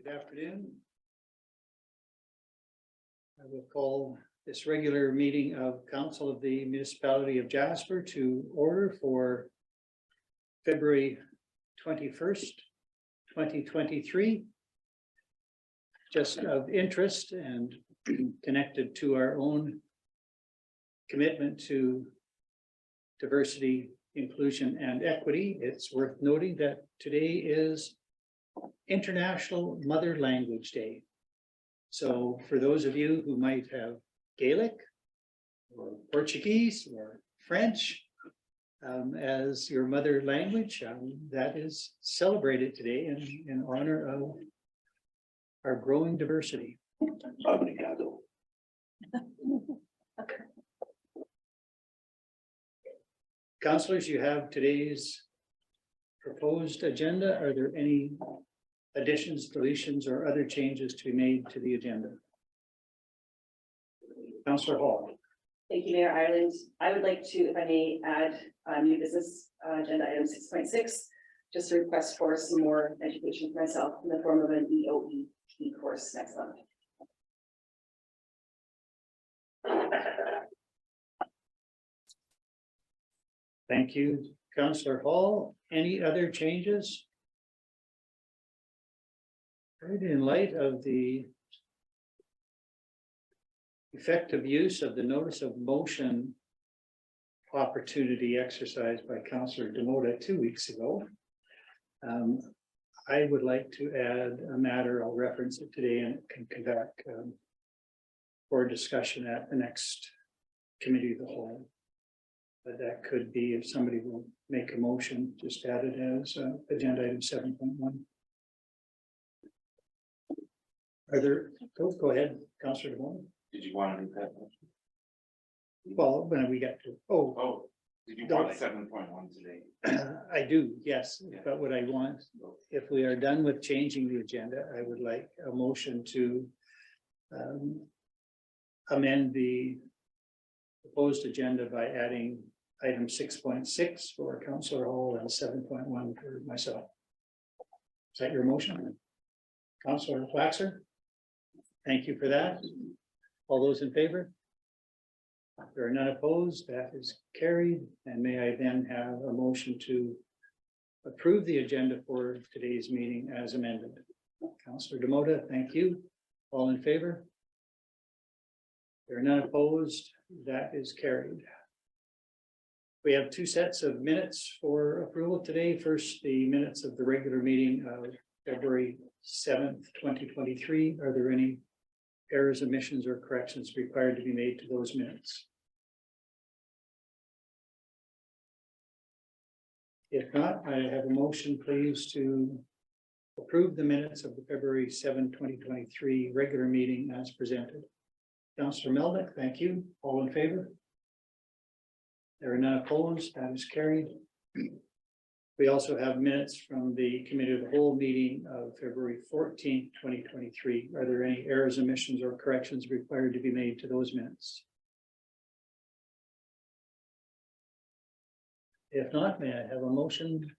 Good afternoon. I will call this regular meeting of Council of the Municipality of Jasper to order for February 21st, 2023. Just of interest and connected to our own commitment to diversity, inclusion, and equity, it's worth noting that today is International Mother Language Day. So for those of you who might have Gaelic or Portuguese or French as your mother language, that is celebrated today in honor of our growing diversity. Obrigado. Councillors, you have today's proposed agenda. Are there any additions, deletions, or other changes to be made to the agenda? Councillor Hall. Thank you, Mayor Ireland. I would like to, if I may, add new business agenda item 6.6, just a request for some more education for myself in the form of an EOET course next month. Thank you, Councillor Hall. Any other changes? Right, in light of the effective use of the notice of motion opportunity exercised by Councillor Demota 2 weeks ago, I would like to add a matter. I'll reference it today and it can come back for discussion at the next committee of the whole. But that could be, if somebody will make a motion, just add it as agenda item 7.1. Are there, go ahead, Councillor DeMont. Did you want to do that? Well, when we get to, Oh, did you want 7.1 today? I do, yes, Yeah. but what I want, if we are done with changing the agenda, I would like a motion to amend the proposed agenda by adding item 6.6 for Councillor Hall and 7.1 for myself. Is that your motion? Councillor Flaxer? Thank you for that. All those in favor? There are none opposed. That is carried. And may I then have a motion to approve the agenda for today's meeting as amended? Councillor Demota, thank you. All in favor? There are none opposed. That is carried. We have two sets of minutes for approval today. First, the minutes of the regular meeting of February 7th, 2023. Are there any errors, omissions, or corrections required to be made to those minutes? If not, I have a motion, please, to approve the minutes of the February 7, 2023 regular meeting as presented. Councillor Melnick, thank you. All in favor? There are none opposed. That is carried. We also have minutes from the Committee of the Whole meeting of February 14th, 2023. Are there any errors, omissions, or corrections required to be made to those minutes? If not, may I have a motion?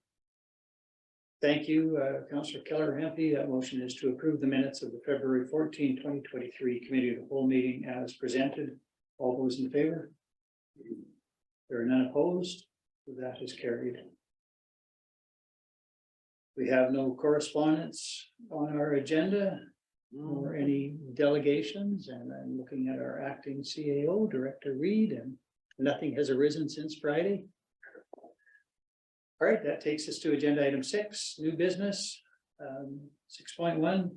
Thank you, Councillor Keller-Hempy. That motion is to approve the minutes of the February 14, 2023 Committee of the Whole meeting as presented. All those in favor? There are none opposed. That is carried. We have no correspondence on our agenda or any delegations, and I'm looking at our acting CAO, Director Reed, and nothing has arisen since Friday. All right, that takes us to agenda item 6, new business. 6.1,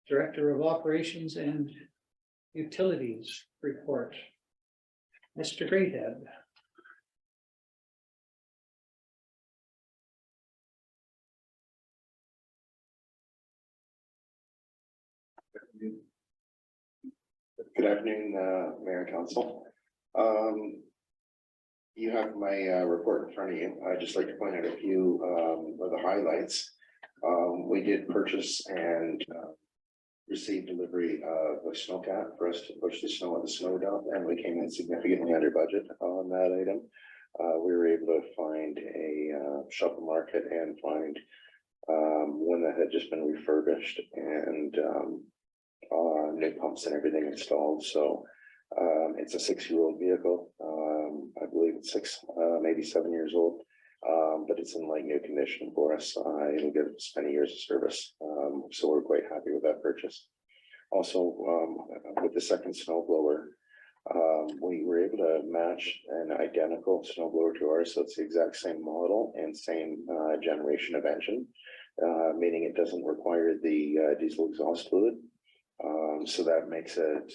Director of Operations and Utilities report. Mr. Greathead. Good afternoon, Mayor and Council. You have my report in front of you. I'd just like to point out a few of the highlights. We did purchase and receive delivery of a snowcat for us to push the snow on the snow dump, and we came in significantly under budget on that item. We were able to find a shopper market and find one that had just been refurbished and new pumps and everything installed. So it's a 6-year-old vehicle. I believe it's 6, maybe 7 years old. But it's in like new condition for us. It'll get us many years of service. So we're quite happy with that purchase. Also, with the second snow blower, we were able to match an identical snow blower to ours. So it's the exact same model and same generation of engine, meaning it doesn't require the diesel exhaust fluid. So that makes it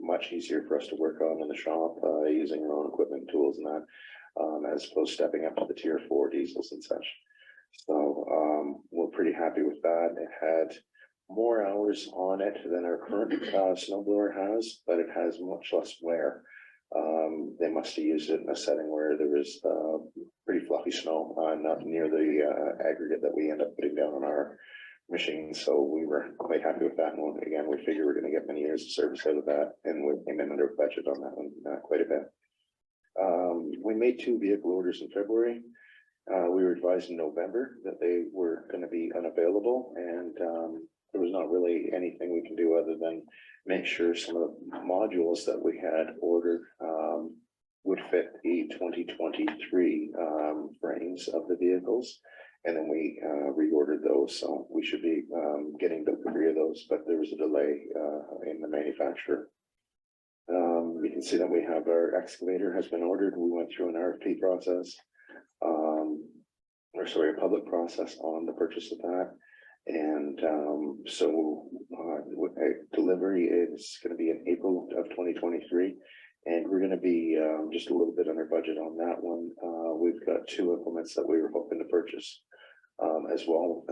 much easier for us to work on in the shop using our own equipment, and tools and that. As opposed to stepping up to the tier 4 diesels and such. So we're pretty happy with that. It had more hours on it than our current snowblower has, but it has much less wear. They must have used it in a setting where there was pretty fluffy snow, not near the aggregate that we end up putting down on our machine. So we were quite happy with that. And again, we figure we're going to get many years of service out of that, and we came in under budget on that one quite a bit. We made 2 vehicle orders in February. We were advised in November that they were going to be unavailable, and there was not really anything we can do other than make sure some of the modules that we had ordered would fit the 2023 frames of the vehicles. And then we reordered those. So we should be getting the 3 of those, but there was a delay in the manufacturer. You can see that we have our excavator has been ordered. We went through an RFP process, a public process on the purchase of that. And so delivery is going to be in April of 2023. And we're going to be just a little bit under budget on that one. We've got 2 implements that we were hoping to purchase as well.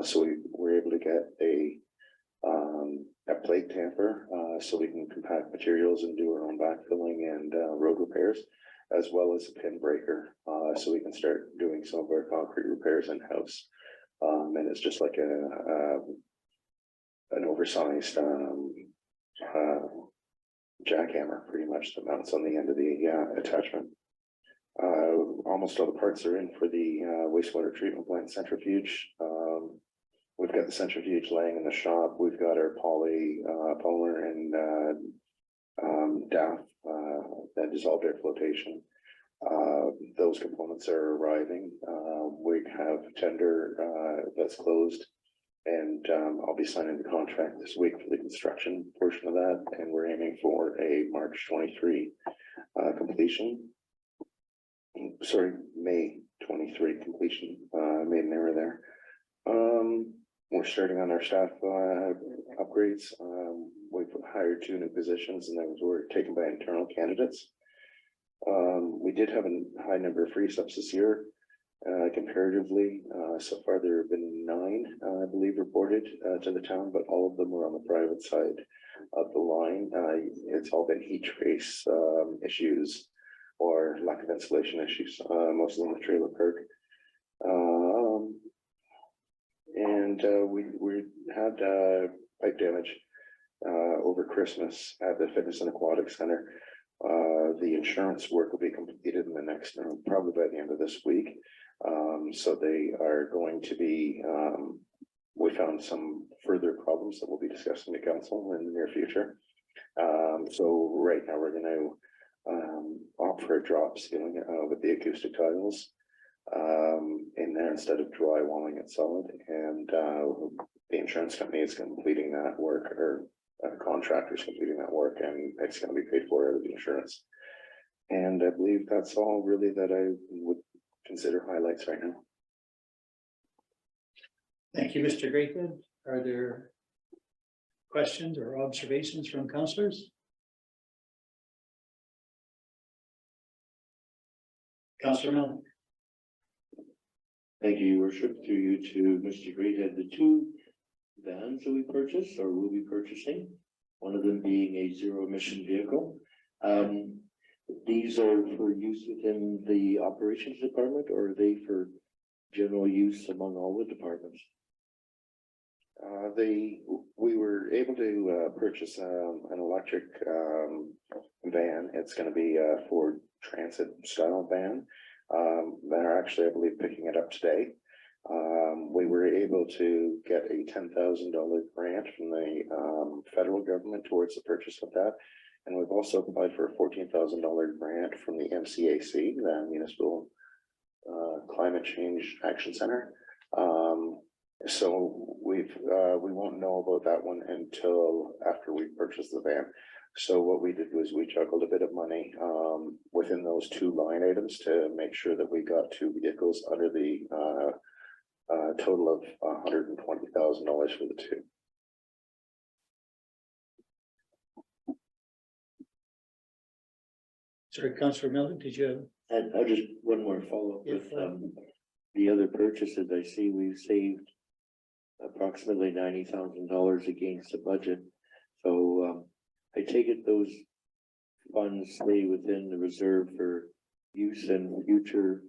So we were able to get a plate tamper so we can compact materials and do our own backfilling and road repairs, as well as a pin breaker so we can start doing some of our concrete repairs in-house. And it's just like an oversized jackhammer, pretty much, that mounts on the end of the attachment. Almost all the parts are in for the wastewater treatment plant centrifuge. We've got the centrifuge laying in the shop. We've got our polymer and DAF, that dissolved air flotation. Those components are arriving. We have a tender that's closed, and I'll be signing the contract this week for the construction portion of that. And we're aiming for a March 23 completion. Sorry, May 23 completion. Made an error there. We're starting on our staff upgrades. We've hired 2 new positions, and those were taken by internal candidates. We did have a high number of free subs this year. Comparatively, so far there have been 9, I believe, reported to the town, but all of them were on the private side of the line. It's all been heat trace issues or lack of insulation issues, mostly in the trailer park. And we had pipe damage over Christmas at the Fitness and Aquatic Center. The insurance work will be completed in the next, probably by the end of this week. So they are going to be, we found some further problems that we'll be discussing to council in the near future. So right now we're going to opt for a drop ceiling with the acoustic tiles in there instead of drywalling it solid. And the insurance company is completing that work, or contractors completing that work, and it's going to be paid for out of the insurance. And I believe that's all really that I would consider highlights right now. Thank you, Mr. Greatwood. Are there questions or observations from councillors? Councillor Miller. Thank you, Your Worship. Through you to Mr. Greathead, the 2 vans that we purchased or will be purchasing, one of them being a zero emission vehicle. These are for use within the operations department, or are they for general use among all the departments? We were able to purchase an electric van. It's going to be a Ford Transit style van. They're actually, I believe, picking it up today. We were able to get a $10,000 grant from the federal government towards the purchase of that. And we've also applied for a $14,000 grant from the MCAC, the Municipal Climate Change Action Center. So we won't know about that one until after we purchase the van. So what we did was we juggled a bit of money within those two line items to make sure that we got two vehicles under the total of $120,000 for the two. Sorry, Councillor Miller, did you have? And I'll just one more follow-up with the other purchases. I see we've saved approximately $90,000 against the budget. So I take it those funds stay within the reserve for use in future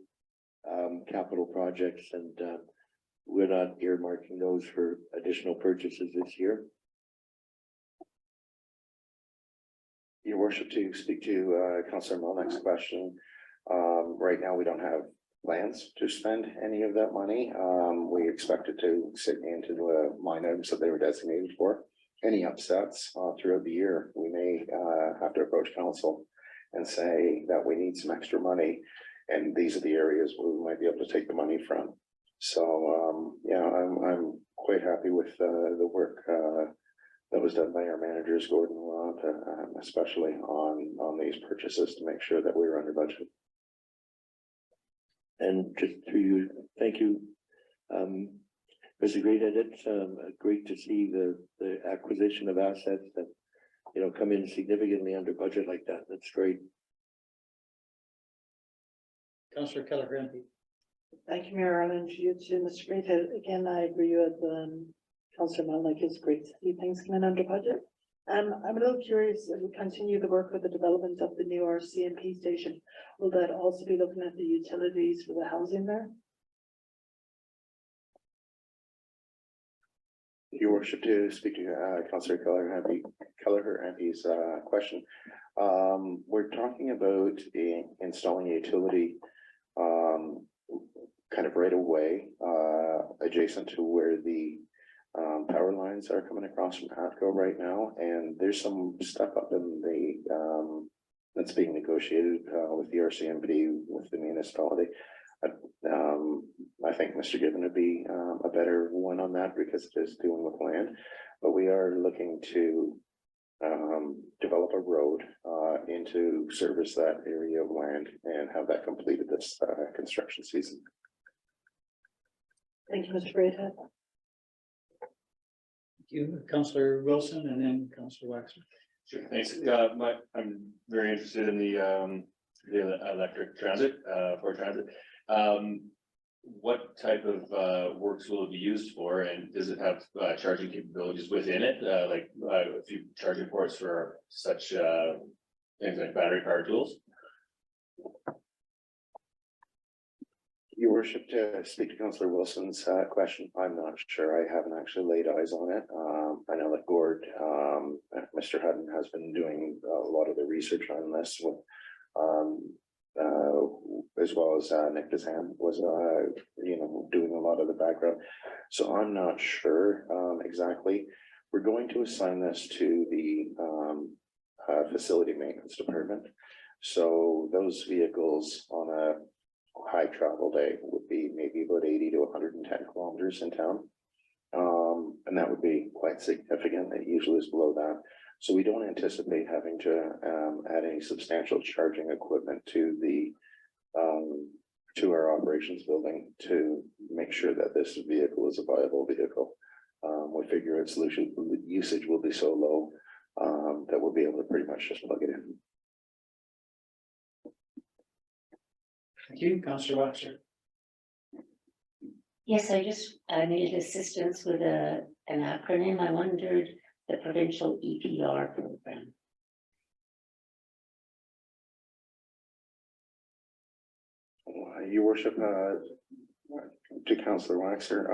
capital projects, and we're not earmarking those for additional purchases this year. Your worship, to speak to Councillor Melnick's question, right now we don't have plans to spend any of that money. We expected to sit into the line items that they were designated for. Any upsets throughout the year, we may have to approach council and say that we need some extra money, and these are the areas where we might be able to take the money from. So yeah, I'm quite happy with the work that was done by our managers, Gordon and Ron, especially on these purchases to make sure that we were under budget. And just through you, thank you. Mr. Great, and it's great to see the acquisition of assets that, you know, come in significantly under budget like that. That's great. Councillor Keller. Thank you, Mayor Arlen. To you too, Mr. Greathead. Again, I agree with Councillor Melnick. It's great to see things coming under budget. I'm a little curious, as we continue the work with the development of the new RCMP station, will that also be looking at the utilities for the housing there? Your worship, to speak to Councillor Kelleher and his question. We're talking about installing a utility kind of right away adjacent to where the power lines are coming across from ATCO right now, and there's some stuff up in the that's being negotiated with the RCMP with the municipality. I think Mr. Given would be a better one on that because it is dealing with land, but we are looking to develop a road into service that area of land and have that completed this construction season. Thank you, Mr. Greathead. Thank you, Councillor Wilson, and then Councillor Waxman. Sure, thanks. I'm very interested in the electric transit, for transit. What type of works will it be used for, and does it have charging capabilities within it, like a few charging ports for such things like battery powered tools? Your worship, to speak to Councillor Wilson's question, I'm not sure. I haven't actually laid eyes on it. I know that Gord, Mr. Hutton has been doing a lot of the research on this with as well as Nick Dezan was doing a lot of the background. So I'm not sure exactly. We're going to assign this to the facility maintenance department. So those vehicles on a high travel day would be maybe about 80 to 110 kilometers in town. And that would be quite significant. It usually is below that. So we don't anticipate having to add any substantial charging equipment to the to our operations building to make sure that this vehicle is a viable vehicle. We figure its solution usage will be so low that we'll be able to pretty much just plug it in. Thank you, Councillor Waxman. Yes, I just needed assistance with an acronym. I wondered the provincial EPR program. Your worship, to Councillor Waxer,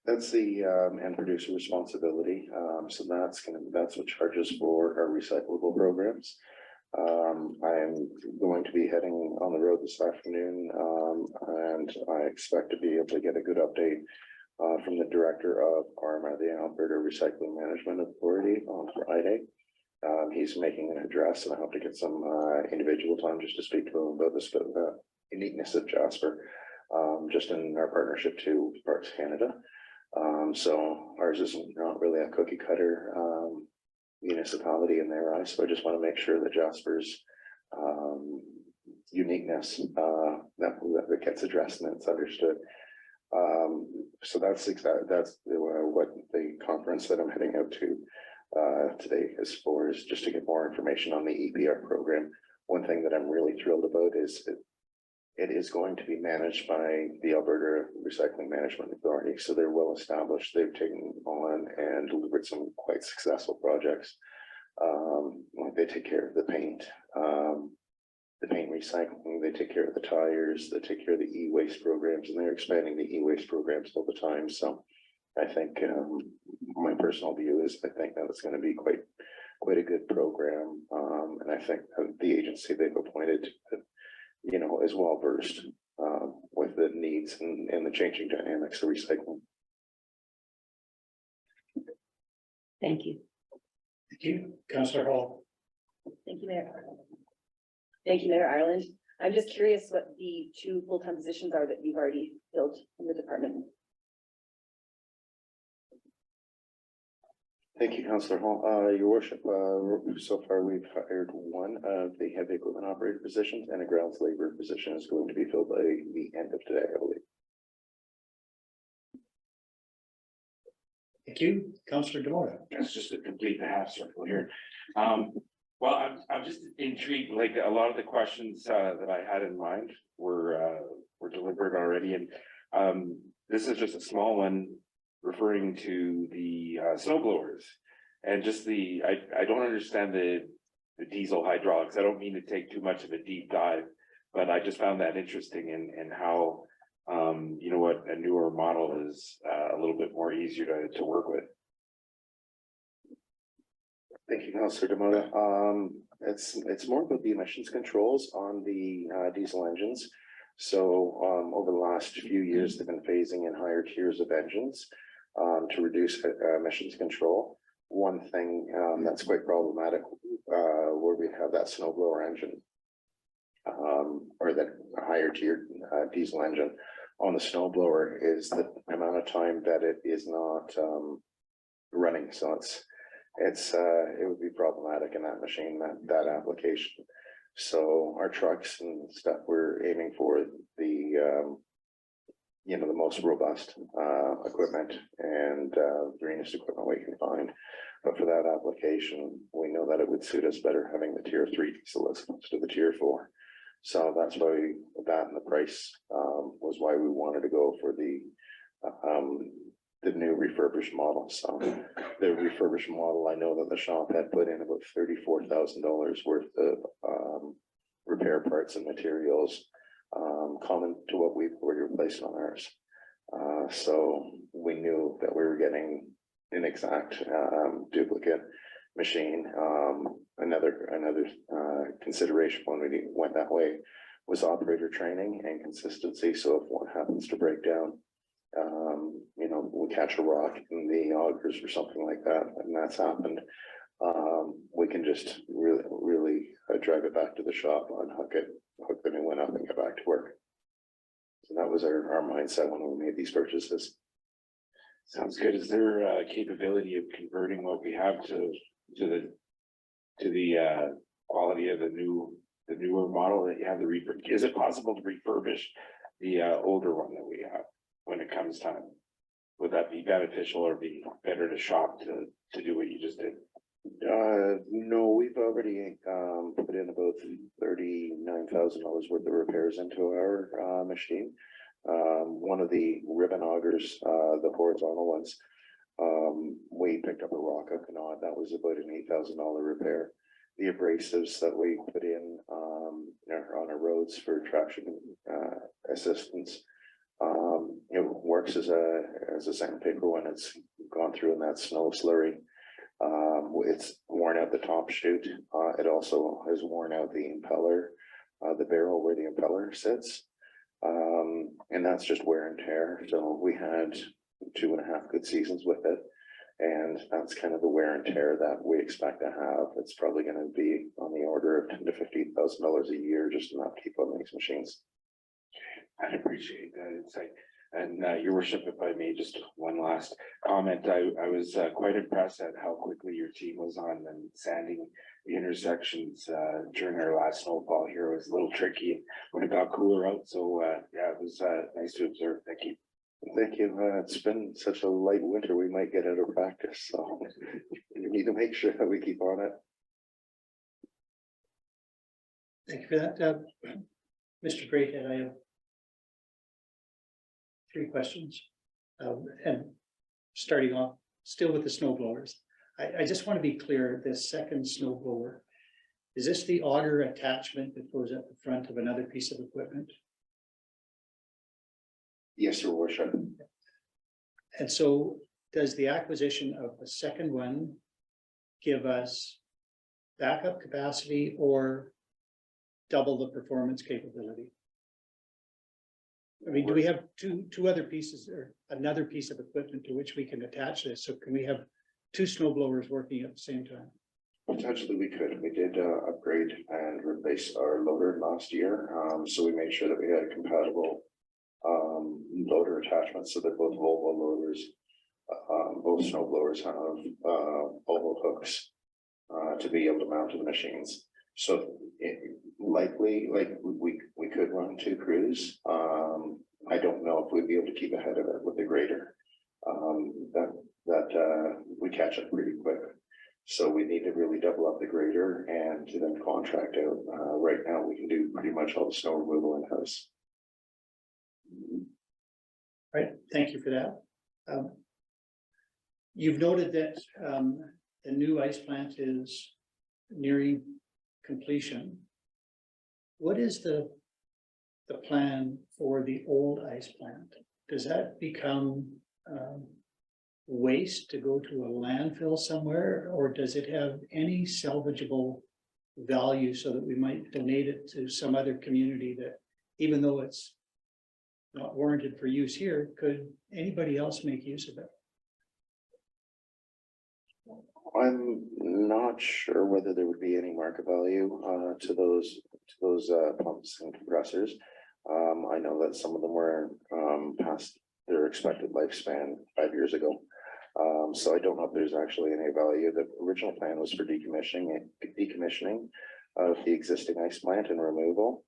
that's the end producer responsibility. So that's what charges for our recyclable programs. I'm going to be heading on the road this afternoon, and I expect to be able to get a good update from the director of ARMA, the Alberta Recycling Management Authority, on Friday. He's making an address, and I hope to get some individual time just to speak to him about the uniqueness of Jasper, just in our partnership to Parks Canada. So ours is not really a cookie cutter municipality in their eyes, so I just want to make sure that Jasper's uniqueness that gets addressed and it's understood. So that's what the conference that I'm heading out to today is for, is just to get more information on the EPR program. One thing that I'm really thrilled about is it is going to be managed by the Alberta Recycling Management Authority. So they're well established. They've taken on and delivered some quite successful projects. Like they take care of the paint recycling, they take care of the tires, they take care of the e-waste programs, and they're expanding the e-waste programs all the time. So I think my personal view is I think that it's going to be quite a good program. And I think the agency they've appointed, is well versed with the needs and the changing dynamics of recycling. Thank you. Thank you, Councillor Hall. Thank you, Mayor. Thank you, Mayor Ireland. I'm just curious what the 2 full-time positions are that you've already filled in the department. Thank you, Councillor Hall. Your worship, so far we've hired one of the heavy equipment operator positions, and a grounds labor position is going to be filled by the end of today, I believe. Thank you, Councillor Demota. That's just to complete the half circle here. Well, I'm just intrigued, like a lot of the questions that I had in mind were delivered already, and this is just a small one referring to the snow blowers, and just I don't understand the diesel hydraulics. I don't mean to take too much of a deep dive, but I just found that interesting in how what a newer model is a little bit more easier to work with. Thank you, Councillor Demota. It's more about the emissions controls on the diesel engines. So over the last few years, they've been phasing in higher tiers of engines to reduce emissions control. One thing that's quite problematic where we have that snowblower engine or that higher tiered diesel engine on the snowblower is the amount of time that it is not running. So it would be problematic in that machine, that application. So our trucks and stuff, we're aiming for the the most robust equipment and greenest equipment we can find. But for that application, we know that it would suit us better having the tier 3 diesel as opposed to the tier 4. So that's why that and the price was why we wanted to go for the new refurbished model. So the refurbished model, I know that the shop had put in about $34,000 worth of repair parts and materials, common to what we've already replaced on ours. So we knew that we were getting an exact duplicate machine. Another consideration when we went that way was operator training and consistency. So if one happens to break down, we catch a rock in the augers or something like that, and that's happened. We can just really drive it back to the shop, hook the new one up, and get back to work. So that was our mindset when we made these purchases. Sounds good. Is there a capability of converting what we have to the quality of the newer model that you have? Is it possible to refurbish the older one that we have when it comes time? Would that be beneficial or be better to shop to do what you just did? No, we've already put in about $39,000 worth of repairs into our machine. One of the ribbon augers, the horizontal ones, we picked up a rock hook and on. That was about an $8,000 repair. The abrasives that we put in on our roads for traction assistance, it works as a sandpaper when it's gone through in that snow slurry. It's worn out the top chute. It also has worn out the impeller, the barrel where the impeller sits. And that's just wear and tear. So we had 2.5 good seasons with it. And that's kind of the wear and tear that we expect to have. It's probably going to be on the order of $10,000 to $15,000 a year just in upkeep on these machines. I appreciate that insight. And your worship, if I may, just one last comment. I was quite impressed at how quickly your team was on and sanding the intersections during our last snowfall here. It was a little tricky when it got cooler out. So yeah, it was nice to observe. Thank you. Thank you. It's been such a light winter, we might get out of practice, so we need to make sure that we keep on it. Thank you for that. Mr. Greathead, I have 3 questions. And starting off, still with the snow blowers. I just want to be clear, this second snow blower, is this the auger attachment that goes at the front of another piece of equipment? Yes, your worship. And so does the acquisition of the second one give us backup capacity or double the performance capability? I mean, do we have two other pieces or another piece of equipment to which we can attach this? So can we have 2 snow blowers working at the same time? Potentially we could. We did upgrade and replace our loader last year. So we made sure that we had a compatible loader attachment so that both Volvo loaders, both snow blowers have Volvo hooks to be able to mount to the machines. So likely, like we could run 2 crews. I don't know if we'd be able to keep ahead of it with the grader. We catch up pretty quick. So we need to really double up the grader and to then contract out. Right now, we can do pretty much all the snow removal in-house. Right, thank you for that. You've noted that the new ice plant is nearing completion. What is the plan for the old ice plant? Does that become waste to go to a landfill somewhere, or does it have any salvageable value so that we might donate it to some other community that, even though it's not warranted for use here, could anybody else make use of it? I'm not sure whether there would be any market value to those pumps and compressors. I know that some of them were past their expected lifespan 5 years ago. So I don't know if there's actually any value. The original plan was for decommissioning of the existing ice plant and removal.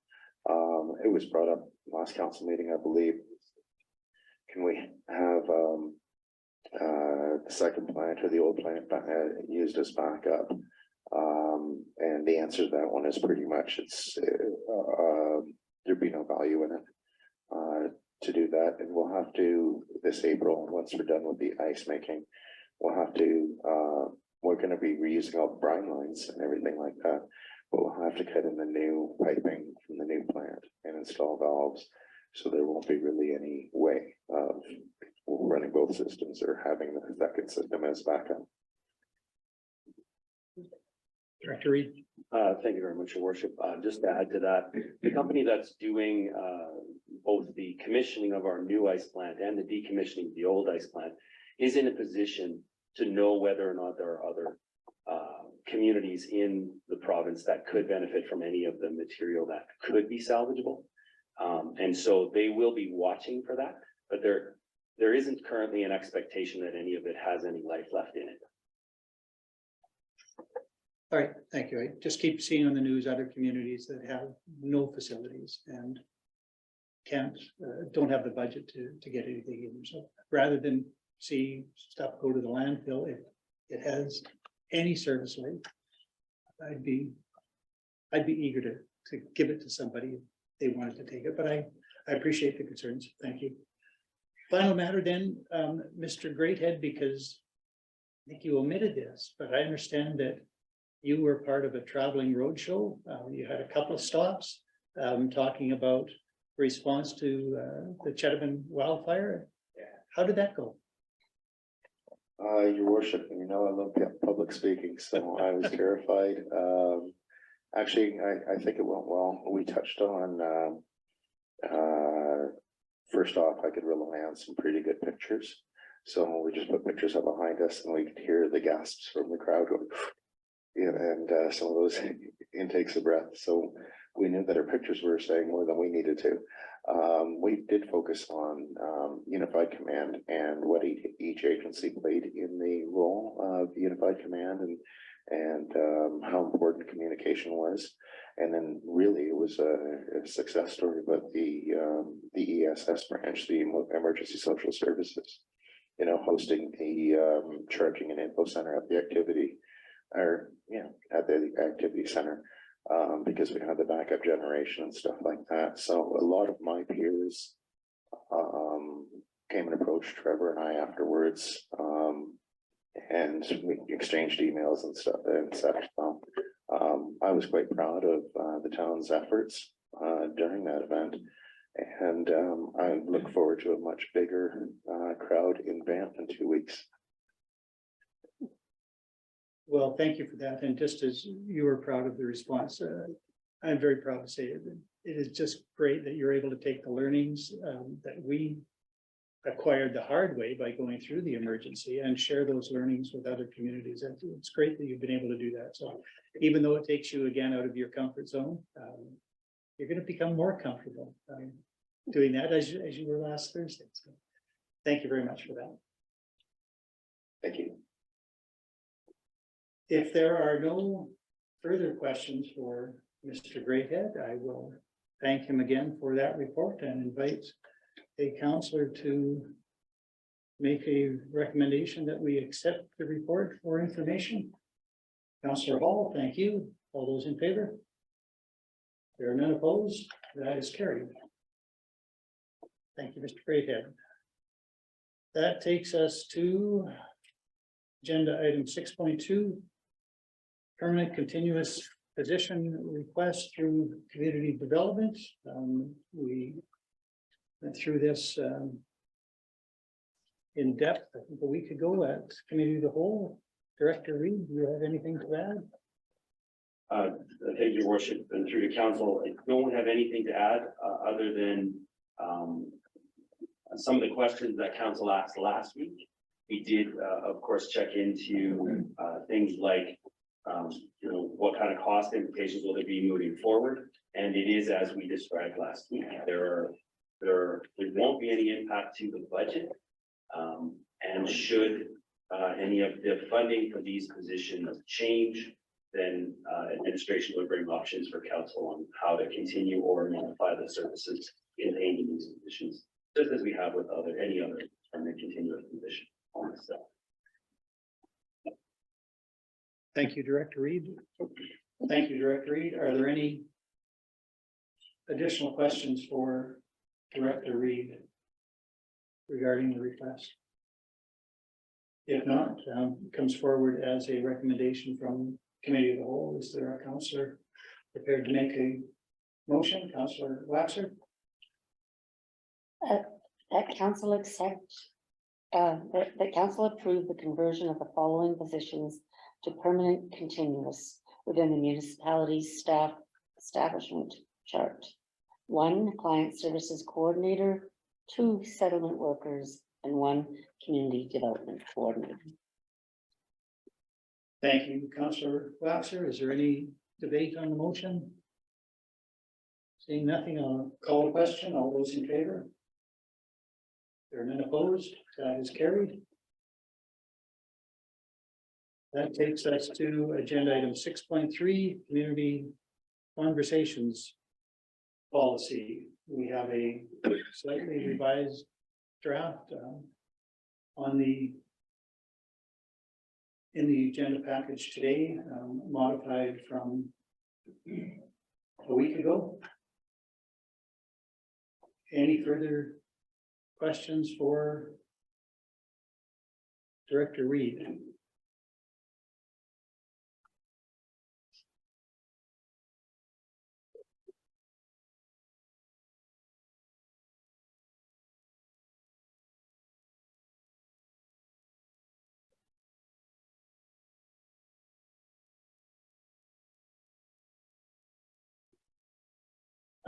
It was brought up last council meeting, I believe. Can we have the second plant or the old plant used as backup? And the answer to that one is pretty much there'd be no value in it to do that. And we'll have to, this April, once we're done with the ice making, we'll have to, we're going to be reusing all the brine lines and everything like that. But we'll have to cut in the new piping from the new plant and install valves. So there won't be really any way of running both systems or having the second system as backup. Director Reed? Thank you very much, Your Worship. Just to add to that, the company that's doing both the commissioning of our new ice plant and the decommissioning of the old ice plant is in a position to know whether or not there are other communities in the province that could benefit from any of the material that could be salvageable. And so they will be watching for that, but there isn't currently an expectation that any of it has any life left in it. All right, thank you. I just keep seeing on the news other communities that have no facilities and don't have the budget to get anything in. So rather than see stuff go to the landfill, if it has any service life, I'd be eager to give it to somebody if they wanted to take it, but I appreciate the concerns. Thank you. Final matter then, Mr. Greathead, because I think you omitted this, but I understand that you were part of a traveling roadshow. You had a couple of stops talking about response to the Chettaman wildfire. How did that go? Your worship, you know, I love public speaking, so I was terrified. Actually, I think it went well. We touched on, first off, I could rely on some pretty good pictures. So we just put pictures up behind us and we could hear the gasps from the crowd going, yeah, and some of those intakes of breath. So we knew that our pictures were saying more than we needed to. We did focus on unified command and what each agency played in the role of unified command and how important communication was. And then really it was a success story about the ESS branch, the Emergency Social Services, you know, hosting the charging and info center at the activity, or at the activity center. Because we had the backup generation and stuff like that. So a lot of my peers came and approached Trevor and I afterwards, and we exchanged emails and stuff and such. So I was quite proud of the town's efforts during that event, and I look forward to a much bigger crowd in Banff in 2 weeks. Well, thank you for that. And just as you were proud of the response, I'm very proud to say it. It is just great that you're able to take the learnings that we acquired the hard way by going through the emergency and share those learnings with other communities. And it's great that you've been able to do that. So even though it takes you again out of your comfort zone, you're going to become more comfortable doing that as you were last Thursday. So thank you very much for that. Thank you. If there are no further questions for Mr. Greathead, I will thank him again for that report and invite a councillor to make a recommendation that we accept the report for information. Councillor Hall, thank you. All those in favor? There are none opposed. That is carried. Thank you, Mr. Greathead. That takes us to agenda item 6.2. Permanent continuous position request through community development. We went through this in depth, I think a week ago at committee of the whole. Director Reed, do you have anything to add? Thank you, worship, and through the council, I don't have anything to add other than some of the questions that council asked last week. We did, of course, check into things like what kind of cost implications will there be moving forward? And it is as we described last week. There won't be any impact to the budget. And should any of the funding for these positions change, then administration would bring options for council on how to continue or modify the services contained in these positions, just as we have with any other permanent continuous position on this stuff. Thank you, Director Reed. Thank you, Director Reed. Are there any additional questions for Director Reed regarding the request? If not, comes forward as a recommendation from committee of the whole. Is there a councillor prepared to make a motion? Councillor Waxer? That council accept, that council approve the conversion of the following positions to permanent continuous within the municipality's staff establishment chart. 1, client services coordinator, 2, settlement workers, and 1, community development coordinator. Thank you, Councillor Waxer. Is there any debate on the motion? Seeing nothing, I'll call the question. All those in favor? There are none opposed. That is carried. That takes us to agenda item 6.3, community conversations policy. We have a slightly revised draft in the agenda package today, modified from a week ago. Any further questions for Director Reed?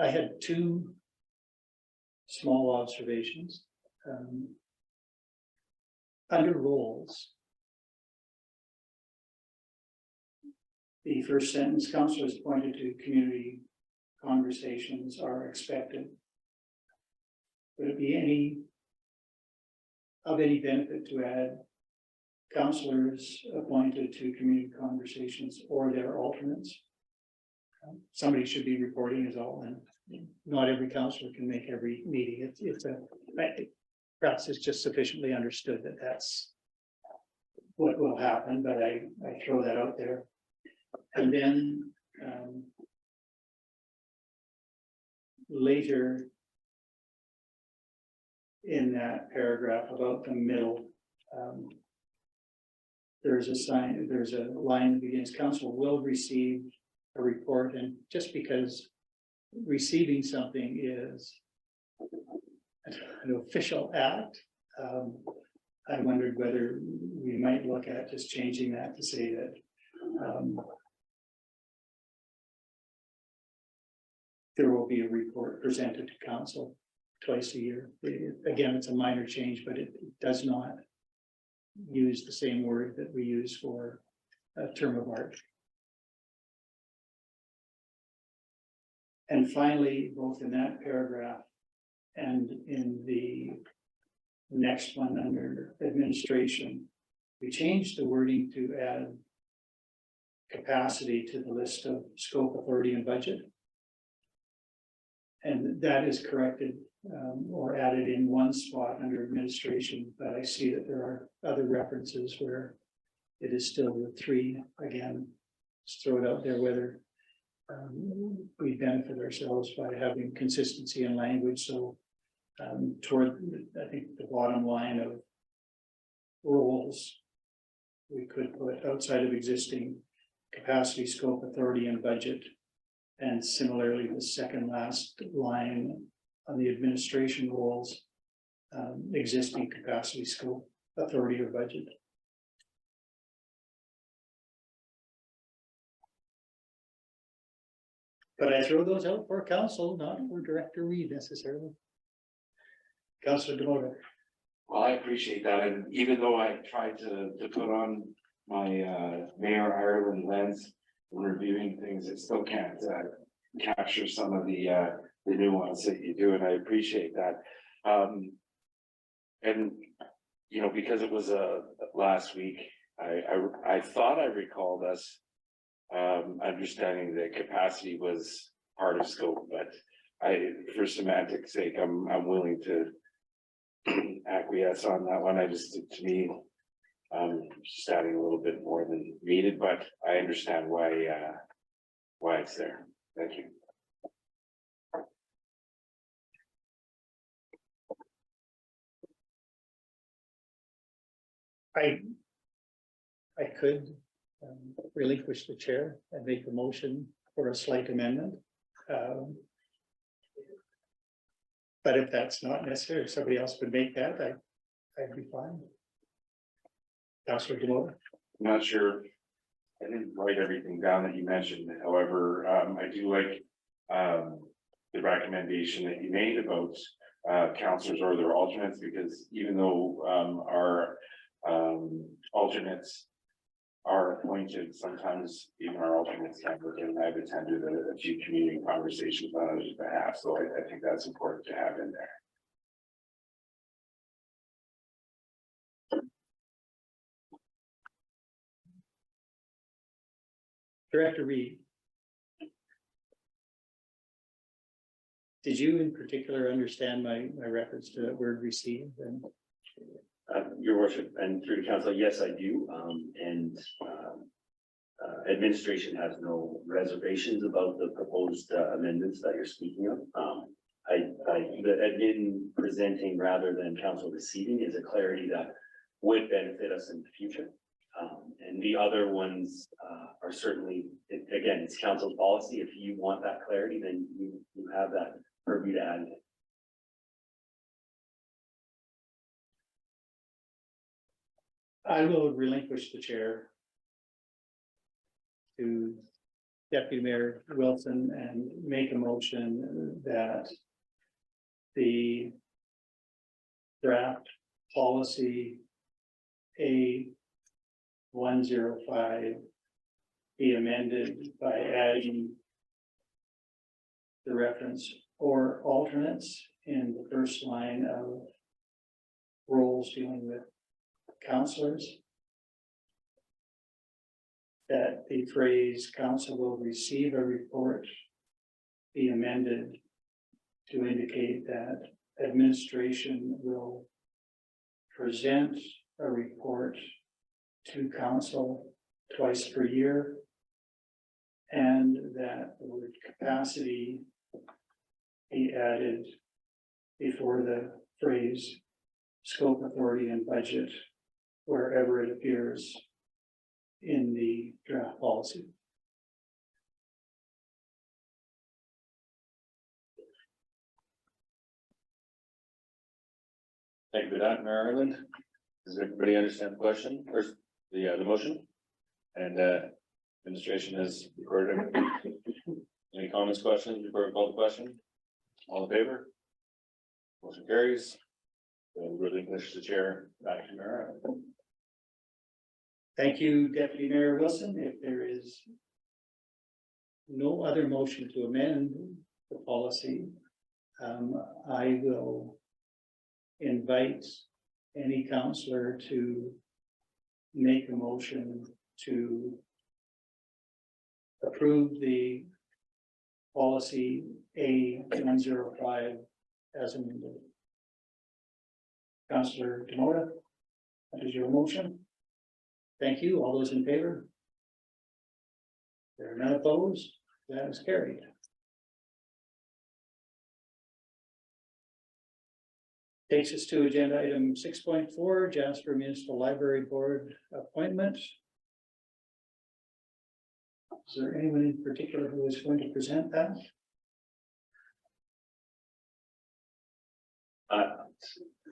I had two small observations. Under roles, the first sentence, councillors pointed to community conversations are expected. Would it be of any benefit to add councillors appointed to community conversations or their alternates? Somebody should be reporting as all, and not every councillor can make every meeting. Perhaps it's just sufficiently understood that that's what will happen, but I throw that out there. And then later in that paragraph about the middle, there's a line that begins, council will receive a report, and just because receiving something is an official act, I wondered whether we might look at just changing that to say that there will be a report presented to council twice a year. Again, it's a minor change, but it does not use the same word that we use for a term of art. And finally, both in that paragraph and in the next one under administration, we changed the wording to add capacity to the list of scope, authority, and budget. And that is corrected or added in one spot under administration, but I see that there are other references where it is still the three. Again, just throw it out there whether we benefit ourselves by having consistency in language. So toward, I think, the bottom line of roles, we could put outside of existing capacity, scope, authority, and budget. And similarly, the second last line on the administration roles, existing capacity, scope, authority, or budget. But I throw those out for council, not for Director Reed necessarily. Councillor DeMota. Well, I appreciate that, and even though I tried to put on my Mayor Ireland lens when reviewing things, it still can't capture some of the nuance that you do, and I appreciate that. And you know, because it was last week, I thought I recalled us understanding that capacity was part of scope, but for semantics sake, I'm willing to acquiesce on that one. To me, just adding a little bit more than needed, but I understand why it's there. Thank you. I could relinquish the chair and make a motion for a slight amendment. But if that's not necessary, if somebody else would make that, I'd be fine. Councillor DeMota. I'm not sure. I didn't write everything down that you mentioned. However, I do like the recommendation that you made about councillors or their alternates, because even though our alternates are appointed, sometimes even our alternates can't work, and I've attended a few community conversations on his behalf, so I think that's important to have in there. Director Reed. Did you in particular understand my reference to that word received? And Your worship, and through the council, yes, I do. Administration has no reservations about the proposed amendments that you're speaking of. The admin presenting rather than council receiving is a clarity that would benefit us in the future. And the other ones are certainly, again, it's council policy. If you want that clarity, then you have that purview to add. I will relinquish the chair to Deputy Mayor Wilson and make a motion that the draft policy A105 be amended by adding the reference or alternates in the first line of roles dealing with counselors. That the phrase council will receive a report be amended to indicate that administration will present a report to council twice per year. And that the word capacity be added before the phrase scope, authority, and budget wherever it appears in the draft policy. Thank you for that, Mayor Ireland. Does everybody understand the question or the motion? And administration has recorded it. Any comments, questions before we call the question? All in favor? Motion carries. We'll relinquish the chair back to Mayor Ireland. Thank you, Deputy Mayor Wilson. If there is no other motion to amend the policy, I will invite any counselor to make a motion to approve the policy A105 as amended. Councillor Demota, that is your motion. Thank you. All those in favor? There are none opposed. That is carried. Takes us to agenda item 6.4, Jasper Municipal Library Board appointment. Is there anyone in particular who is going to present that?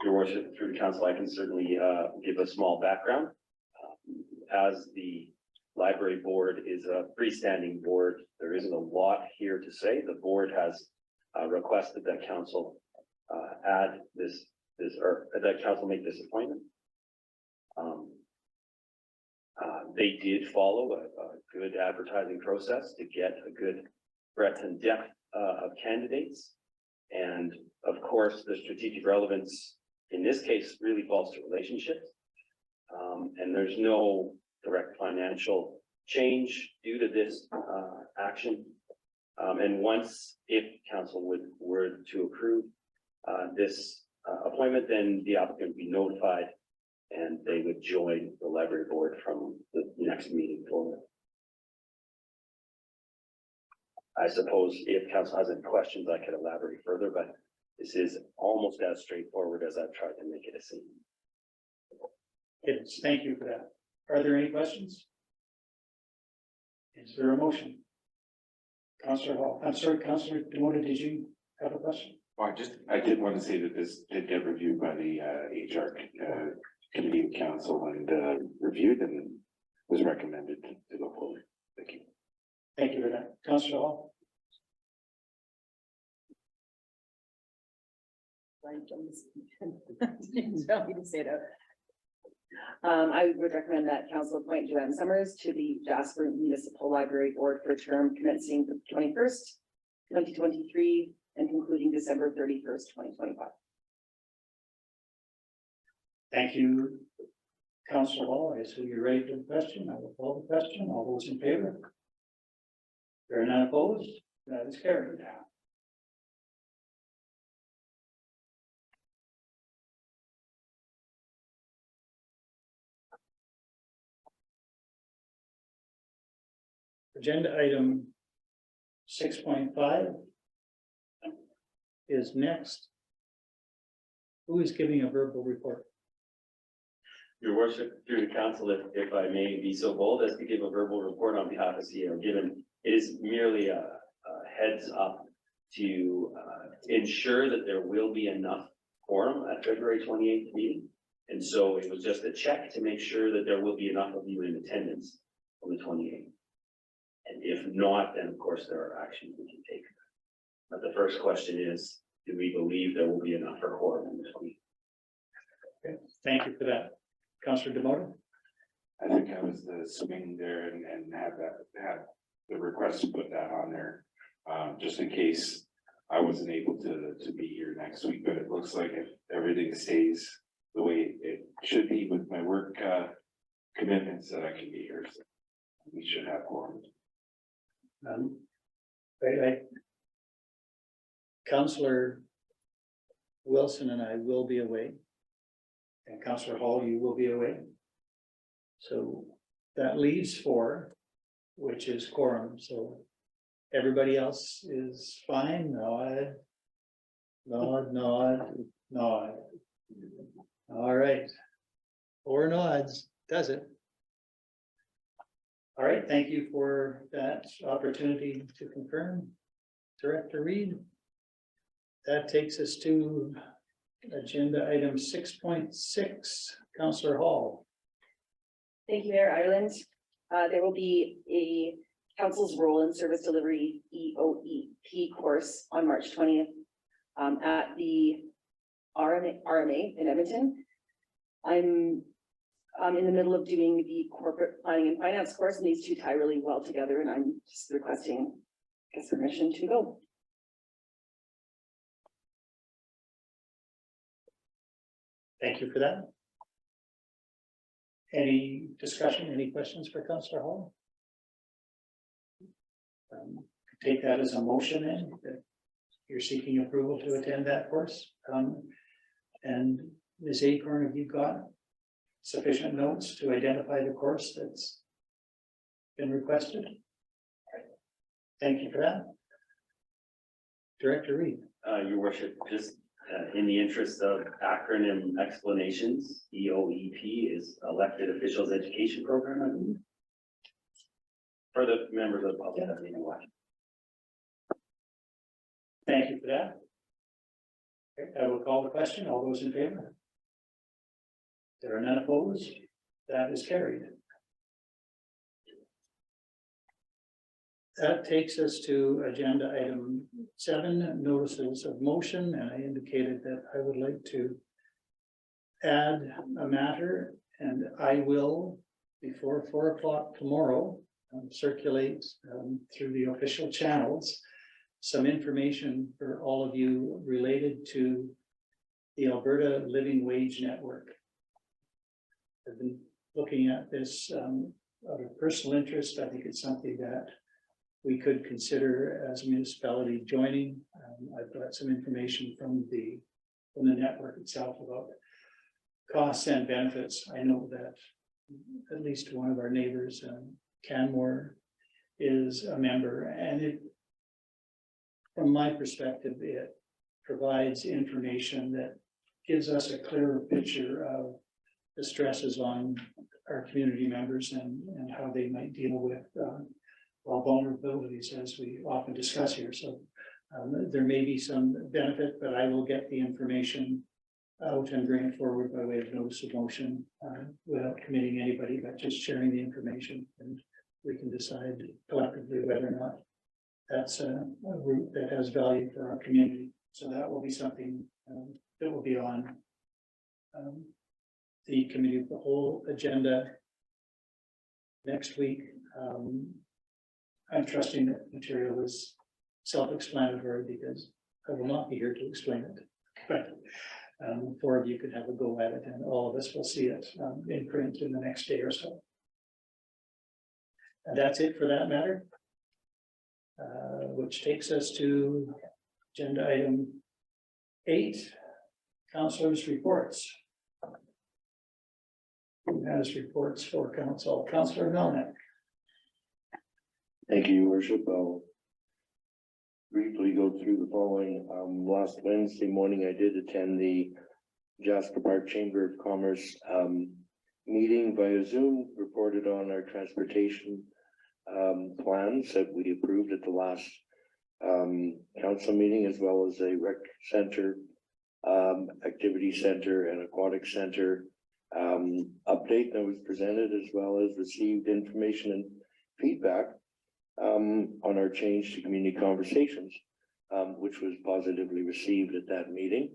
Your worship, through the council, I can certainly give a small background. As the library board is a freestanding board, there isn't a lot here to say. The board has requested that council add this or that council make this appointment. They did follow a good advertising process to get a good breadth and depth of candidates. And of course, the strategic relevance in this case really falls to relationships. And there's no direct financial change due to this action. And once, if council were to approve this appointment, then the applicant would be notified and they would join the library board from the next meeting forward. I suppose if council has any questions, I could elaborate further, but this is almost as straightforward as I've tried to make it seem. Yes, thank you for that. Are there any questions? Is there a motion? Councillor Hall, I'm sorry, Councillor Demota, did you have a question? Well, I did want to say that this did get reviewed by the HR committee of council and reviewed and was recommended to go forward. Thank you. Thank you for that. Councillor Hall. Didn't tell me to say that. I would recommend that council appoint Joanne Summers to the Jasper Municipal Library Board for a term commencing the 21st, 2023 and concluding December 31st, 2025. Thank you, Councillor Hall. I assume you're ready for the question. I will call the question. All those in favor? There are none opposed. That is carried. Agenda item 6.5 is next. Who is giving a verbal report? Your worship, through the council, if I may be so bold as to give a verbal report on behalf of CEO, given it is merely a heads up to ensure that there will be enough quorum at February 28th meeting. And so it was just a check to make sure that there will be enough of you in attendance on the 28th. And if not, then of course there are actions we can take. But the first question is, do we believe there will be enough for quorum in this week? Thank you for that. Councillor Demoto? I think I was the swing there and have the request to put that on there. Just in case I wasn't able to be here next week, but it looks like if everything stays the way it should be with my work commitments, that I can be here. So we should have quorum. Councillor Wilson and I will be away. And Councillor Hall, you will be away. So that leaves 4, which is quorum, so everybody else is fine, nod. All right. 4 nods, does it? All right, thank you for that opportunity to confirm. Director Reed. That takes us to agenda item 6.6, Councillor Hall. Thank you, Mayor Ireland. There will be a council's role in service delivery EOEP course on March 20th at the RMA in Edmonton. I'm in the middle of doing the corporate planning and finance course, and these two tie really well together, and I'm just requesting permission to go. Thank you for that. Any discussion, any questions for Councillor Hall? Take that as a motion then, that you're seeking approval to attend that course. And Ms. Acorn, have you got sufficient notes to identify the course that's been requested? Thank you for that. Director Reed. Your worship, just in the interest of acronym explanations, EOEP is Elected Officials Education Program, I believe. For the members of the public that may know what. Thank you for that. Okay, I will call the question. All those in favor? There are none opposed. That is carried. That takes us to agenda item 7, notices of motion, and I indicated that I would like to add a matter, and I will, before 4 o'clock tomorrow, circulate through the official channels some information for all of you related to the Alberta Living Wage Network. I've been looking at this out of personal interest. I think it's something that we could consider as a municipality joining. I've got some information from the network itself about costs and benefits. I know that at least one of our neighbors, Canmore, is a member, and it, from my perspective, it provides information that gives us a clearer picture of the stresses on our community members and how they might deal with vulnerabilities, as we often discuss here. So there may be some benefit, but I will get the information out and bring it forward by way of notice of motion without committing anybody, but just sharing the information, and we can decide collectively whether or not that's a route that has value for our community. So that will be something that will be on the committee of the whole agenda next week. I'm trusting that material is self-explanatory because I will not be here to explain it. But 4 of you could have a go at it, and all of us will see it in print in the next day or so. And that's it for that matter. Which takes us to agenda item 8, councillors' reports. Who has reports for council? Councillor Melnick. Thank you, Your Worship. I'll briefly go through the following. Last Wednesday morning, I did attend the Jasper Park Chamber of Commerce meeting via Zoom, reported on our transportation plans that we approved at the last council meeting, as well as a rec center, activity center, and aquatic center update that was presented, as well as received information and feedback on our change to community conversations, which was positively received at that meeting.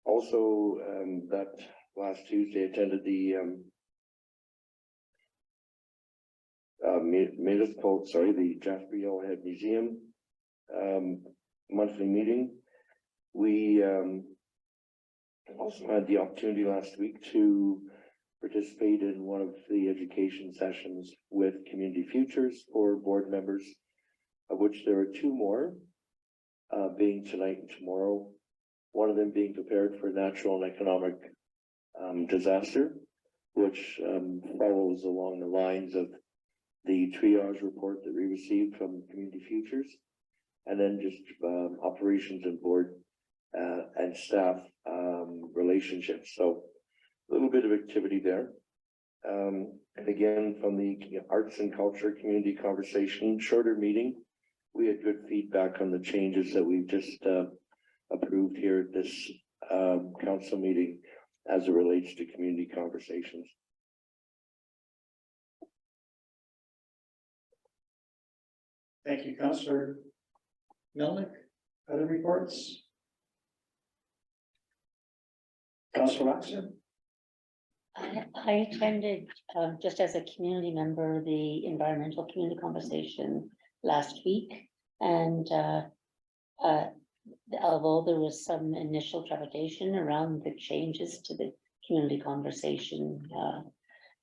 Also, that last Tuesday attended the Municipal, the Jasper Yellowhead Museum monthly meeting. We also had the opportunity last week to participate in one of the education sessions with Community Futures for board members, of which there are two more, being tonight and tomorrow. One of them being prepared for natural and economic disaster, which follows along the lines of the triage report that we received from Community Futures, and then just operations and board and staff relationships. So a little bit of activity there. And again, from the arts and culture community conversation, shorter meeting, we had good feedback on the changes that we've just approved here at this council meeting as it relates to community conversations. Thank you, Councillor Melnick. Other reports? Councillor Oxford? I attended, just as a community member, the environmental community conversation last week. And although there was some initial trepidation around the changes to the community conversation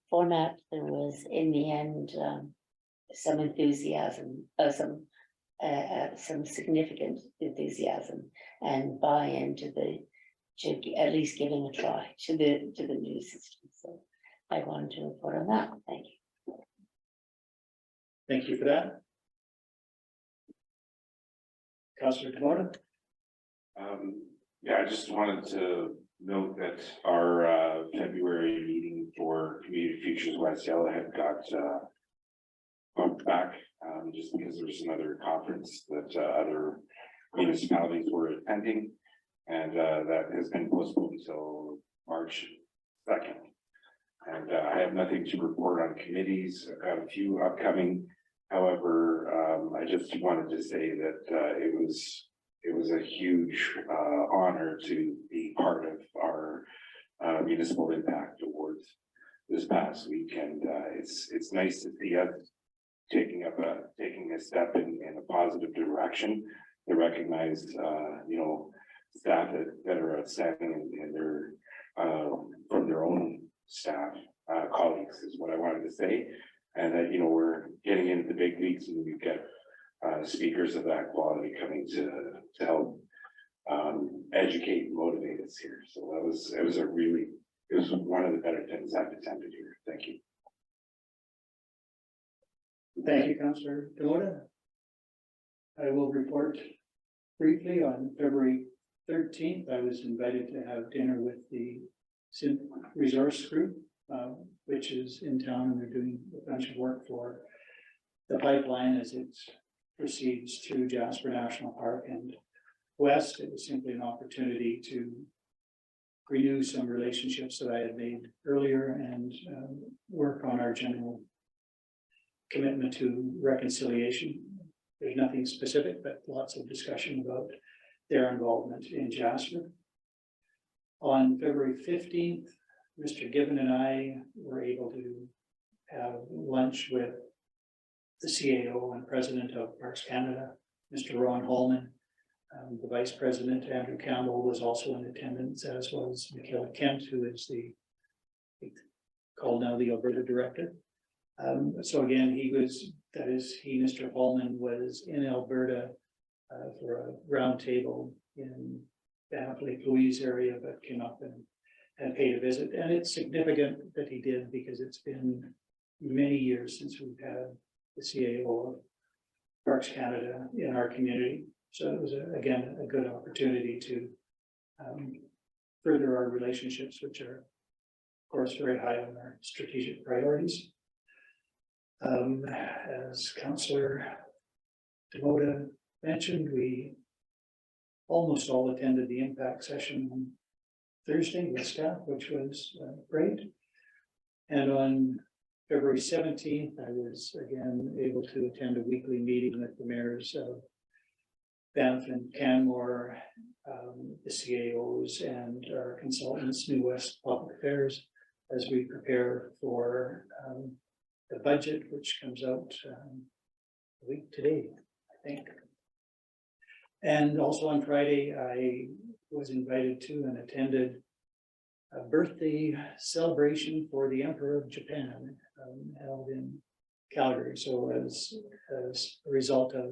format, there was in the end some enthusiasm, some significant enthusiasm and buy-in to at least giving a try to the new system. So I wanted to report on that. Thank you. Thank you for that. Councillor Demota? Yeah, I just wanted to note that our February meeting for Community Futures West Yellowhead got bumped back just because there was some other conference that other municipalities were attending, and that has been postponed until March 2nd. And I have nothing to report on committees. I've got a few upcoming. However, I just wanted to say that it was a huge honor to be part of our Municipal Impact Awards this past week, and it's nice to see us taking a step in a positive direction to recognize staff that are outstanding and they're from their own staff colleagues is what I wanted to say, and that we're getting into the big leagues and we've got speakers of that quality coming to help educate and motivate us here. So it was one of the better things I've attended here. Thank you. Thank you, Councillor Demota. I will report briefly on February 13th. I was invited to have dinner with the Synth Resource Group, which is in town, and they're doing a bunch of work for the pipeline as it proceeds to Jasper National Park and west. It was simply an opportunity to renew some relationships that I had made earlier and work on our general commitment to reconciliation. There's nothing specific, but lots of discussion about their involvement in Jasper. On February 15th, Mr. Gibbon and I were able to have lunch with the CAO and President of Parks Canada, Mr. Ron Holman. The Vice President, Andrew Campbell, was also in attendance, as was Michaela Kent, who is called now the Alberta Director. So again, Mr. Holman was in Alberta for a roundtable in Banff Lake Louise area, but came up and paid a visit. And it's significant that he did, because it's been many years since we've had the CAO of Parks Canada in our community. So it was, again, a good opportunity to further our relationships, which are, of course, very high on our strategic priorities. As Councillor Demota mentioned, we almost all attended the impact session on Thursday with staff, which was great. And on February 17th, I was again able to attend a weekly meeting with the mayors of Banff and Canmore, the CAOs and our consultants, New West Public Affairs, as we prepare for the budget, which comes out a week today, I think. And also on Friday, I was invited to and attended a birthday celebration for the Emperor of Japan, held in Calgary. So as a result of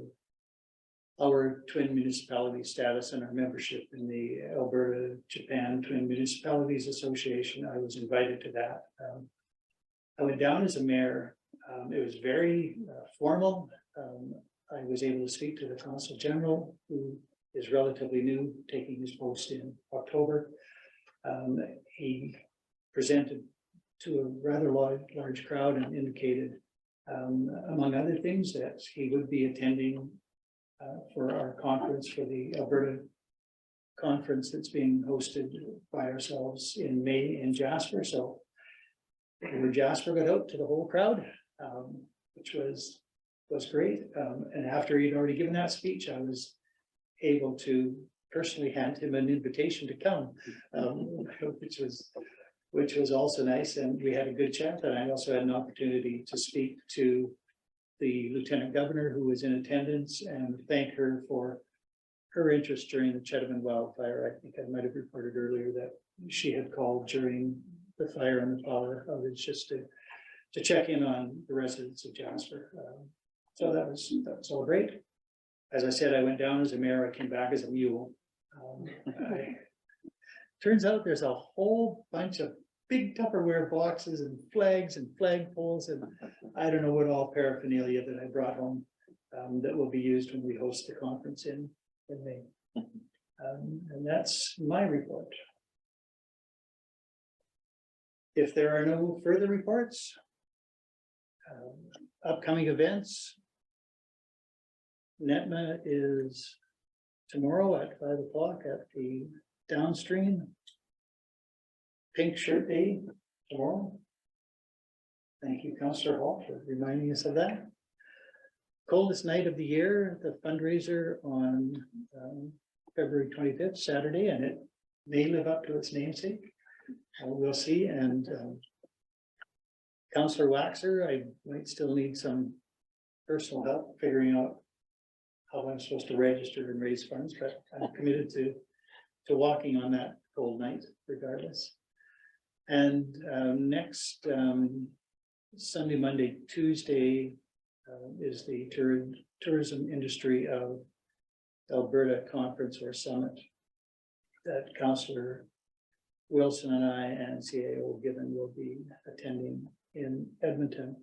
our twin municipality status and our membership in the Alberta Japan Twin Municipalities Association, I was invited to that. I went down as a mayor. It was very formal. I was able to speak to the Consul General, who is relatively new, taking his post in October. He presented to a rather large crowd and indicated, among other things, that he would be attending for our conference, for the Alberta conference that's being hosted by ourselves in May in Jasper. So Jasper got out to the whole crowd, which was great. And after he'd already given that speech, I was able to personally hand him an invitation to come, which was also nice. And we had a good chat. And I also had an opportunity to speak to the Lieutenant Governor, who was in attendance, and thank her for her interest during the Chettaman wildfire. I think I might have reported earlier that she had called during the fire and the power outage just to check in on the residents of Jasper. So that was all great. As I said, I went down as a mayor, I came back as a mule. Turns out there's a whole bunch of big Tupperware boxes and flags and flagpoles and I don't know what all paraphernalia that I brought home that will be used when we host the conference in May. And that's my report. If there are no further reports, upcoming events, NETMA is tomorrow at 5 o'clock at the Downstream. Pink Shirt Day tomorrow. Thank you, Councillor Hall, for reminding us of that. Coldest night of the year, the fundraiser on February 25th, Saturday, and it may live up to its namesake. We'll see. And Councillor Waxer, I might still need some personal help figuring out how I'm supposed to register and raise funds, but I'm committed to walking on that cold night regardless. And next Sunday, Monday, Tuesday is the tourism industry of Alberta conference or summit that Councillor Wilson and I and CAO Given will be attending in Edmonton.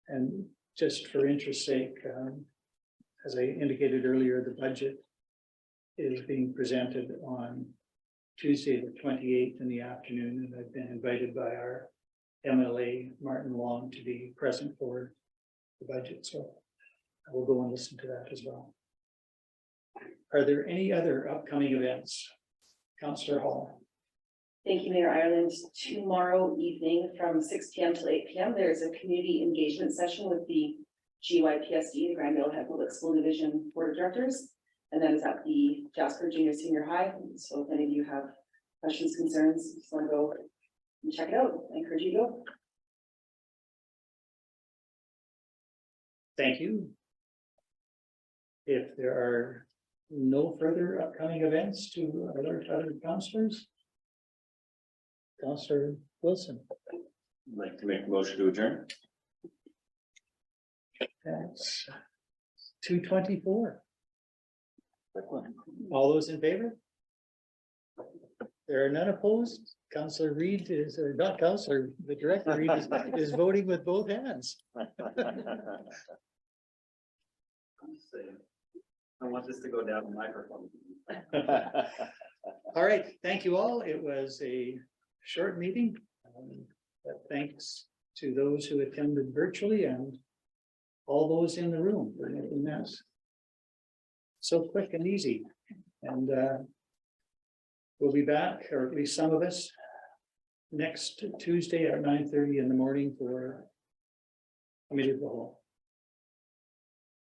And just for interest's sake, as I indicated earlier, the budget is being presented on Tuesday, the 28th in the afternoon, and I've been invited by our MLA, Martin Long, to be present for the budget. So I will go and listen to that as well. Are there any other upcoming events? Councillor Hall. Thank you, Mayor Ireland. Tomorrow evening from 6 p.m. till 8 p.m. there's a community engagement session with the GYPSD, the Grand Valley Public School Division Board of Directors. And that is at the Jasper Junior Senior High. So if any of you have questions, concerns, just want to go and check it out, I encourage you to go. Thank you. If there are no further upcoming events to alert other councillors, Councillor Wilson. I'd like to make a motion to adjourn. That's 2:24. All those in favor? There are none opposed. Councillor Reid is, or not Councillor, the Director Reid is voting with both hands. I want this to go down the microphone. All right, thank you all. It was a short meeting. But thanks to those who attended virtually and all those in the room for making that so quick and easy. And we'll be back, or at least some of us, next Tuesday at 9:30 in the morning for committee of the whole.